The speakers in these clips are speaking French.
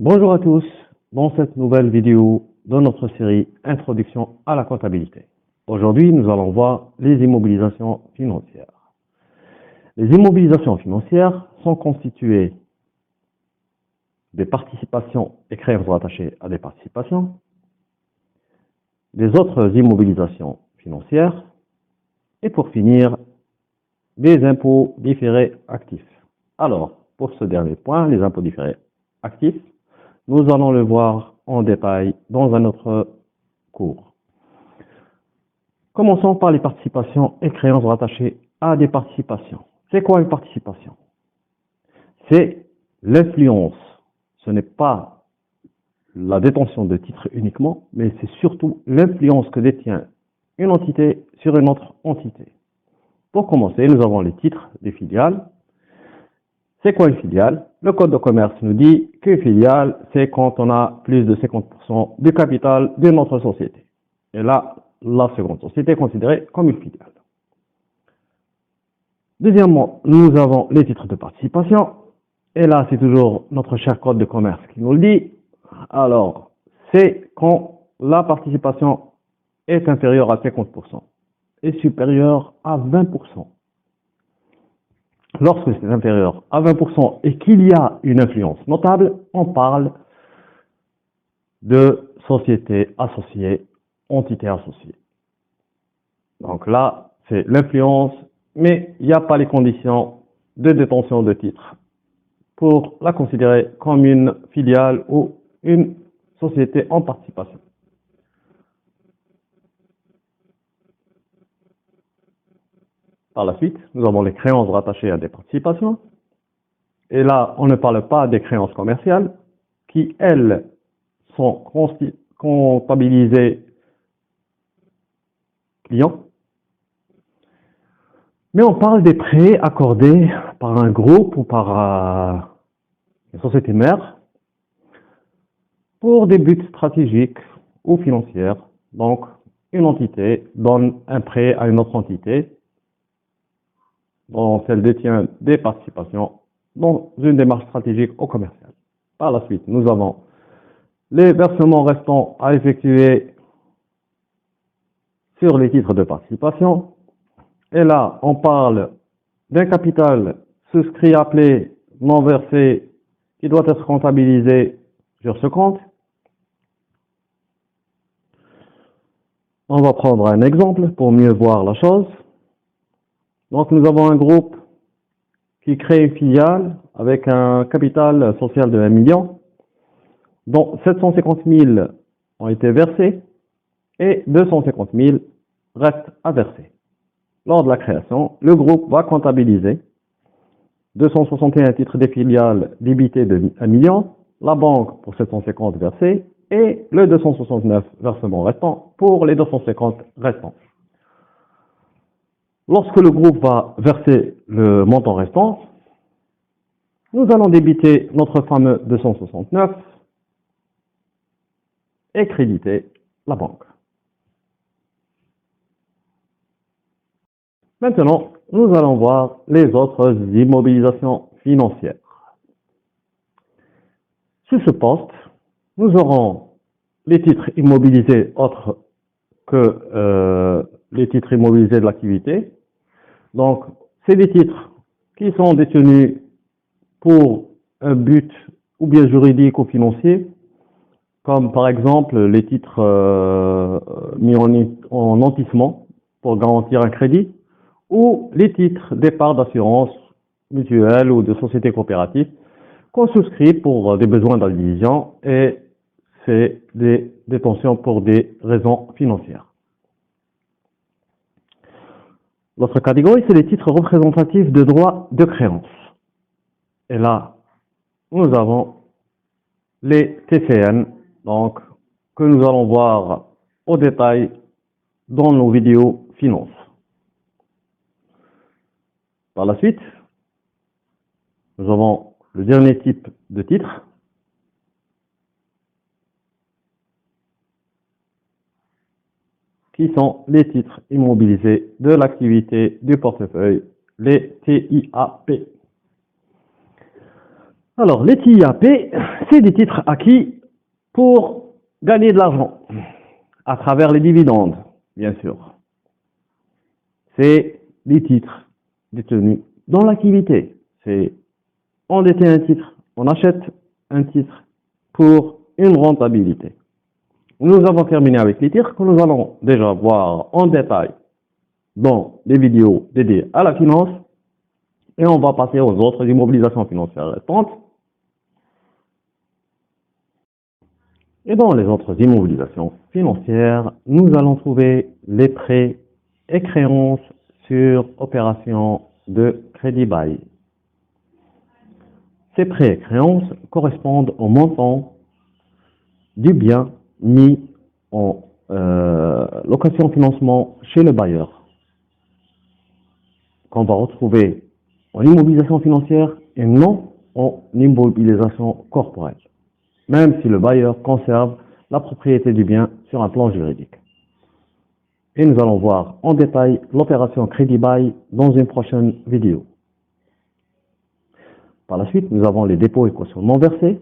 Bonjour à tous, dans cette nouvelle vidéo de notre série Introduction à la comptabilité. Aujourd'hui, nous allons voir les immobilisations financières. Les immobilisations financières sont constituées des participations et créances rattachées à des participations, des autres immobilisations financières et pour finir, des impôts différés actifs. Alors, pour ce dernier point, les impôts différés actifs, nous allons le voir en détail dans un autre cours. Commençons par les participations et créances rattachées à des participations. C'est quoi une participation? C'est l'influence. Ce n'est pas la détention de titres uniquement, mais c'est surtout l'influence que détient une entité sur une autre entité. Pour commencer, nous avons les titres des filiales. C'est quoi une filiale? Le code de commerce nous dit qu'une filiale, c'est quand on a plus de 50% du capital de notre société. Et là, la seconde société est considérée comme une filiale. Deuxièmement, nous avons les titres de participation. Et là, c'est toujours notre cher code de commerce qui nous le dit. Alors, c'est quand la participation est inférieure à 50% et supérieure à 20%. Lorsque c'est inférieur à 20% et qu'il y a une influence notable, on parle de société associée, entité associée. Donc là, c'est l'influence, mais il n'y a pas les conditions de détention de titres pour la considérer comme une filiale ou une société en participation. Par la suite, nous avons les créances rattachées à des participations. Et là, on ne parle pas des créances commerciales qui, elles, sont comptabilisées clients. Mais on parle des prêts accordés par un groupe ou par une société mère pour des buts stratégiques ou financiers. Donc, une entité donne un prêt à une autre entité dont elle détient des participations dans une démarche stratégique ou commerciale. Par la suite, nous avons les versements restants à effectuer sur les titres de participation. Et là, on parle d'un capital souscrit appelé non versé qui doit être comptabilisé sur ce compte. On va prendre un exemple pour mieux voir la chose. Donc, nous avons un groupe qui crée une filiale avec un capital social de 1 million, dont 750 000 ont été versés et 250 000 restent à verser. Lors de la création, le groupe va comptabiliser 261 titres des filiales débités de 1 million, la banque pour 750 versés et le 269 versements restants pour les 250 restants. Lorsque le groupe va verser le montant restant, nous allons débiter notre fameux 269 et créditer la banque. Maintenant, nous allons voir les autres immobilisations financières. Sur ce poste, nous aurons les titres immobilisés autres que les titres immobilisés de l'activité. Donc, c'est des titres qui sont détenus pour un but ou bien juridique ou financier, comme par exemple les titres mis en nantissement pour garantir un crédit, ou les titres d'épargne d'assurance mutuelle ou de société coopérative qu'on souscrit pour des besoins d'indivision et c'est des détentions pour des raisons financières. L'autre catégorie, c'est les titres représentatifs de droits de créance. Et là, nous avons les TCN, donc, que nous allons voir au détail dans nos vidéos finances. Par la suite, nous avons le dernier type de titre, qui sont les titres immobilisés de l'activité du portefeuille, les TIAP. Alors, les TIAP, c'est des titres acquis pour gagner de l'argent à travers les dividendes, bien sûr. C'est des titres détenus dans l'activité. On détient un titre, on achète un titre pour une rentabilité. Nous avons terminé avec les titres que nous allons déjà voir en détail dans les vidéos dédiées à la finance et on va passer aux autres immobilisations financières restantes. Et dans les autres immobilisations financières, nous allons trouver les prêts et créances sur opération de crédit bail. Ces prêts et créances correspondent au montant du bien mis en location-financement chez le bailleur, qu'on va retrouver en immobilisation financière et non en immobilisation corporelle, même si le bailleur conserve la propriété du bien sur un plan juridique. Et nous allons voir en détail l'opération crédit bail dans une prochaine vidéo. Par la suite, nous avons les dépôts et cautionnements versés.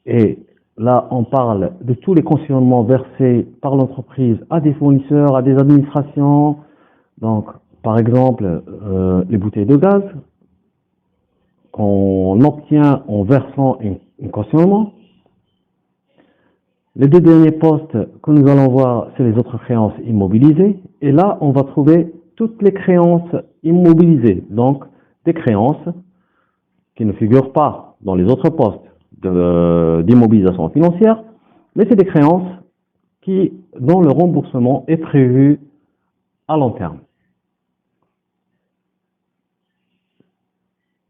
Et là, on parle de tous les cautionnements versés par l'entreprise à des fournisseurs, à des administrations. Donc, par exemple, les bouteilles de gaz qu'on obtient en versant un cautionnement. Les deux derniers postes que nous allons voir, c'est les autres créances immobilisées. Et là, on va trouver toutes les créances immobilisées. Donc, des créances qui ne figurent pas dans les autres postes d'immobilisation financière, mais c'est des créances dont le remboursement est prévu à long terme.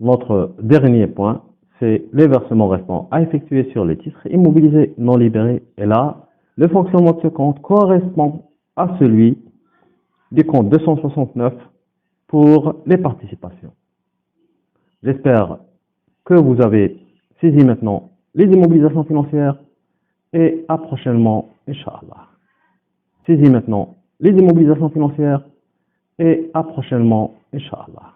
Notre dernier point, c'est les versements restants à effectuer sur les titres immobilisés non libérés. Et là, le fonctionnement de ce compte correspond à celui du compte 269 pour les participations. J'espère que vous avez saisi maintenant les immobilisations financières et à prochainement, Inch'Allah. Saisis maintenant les immobilisations financières et à prochainement, Inch'Allah.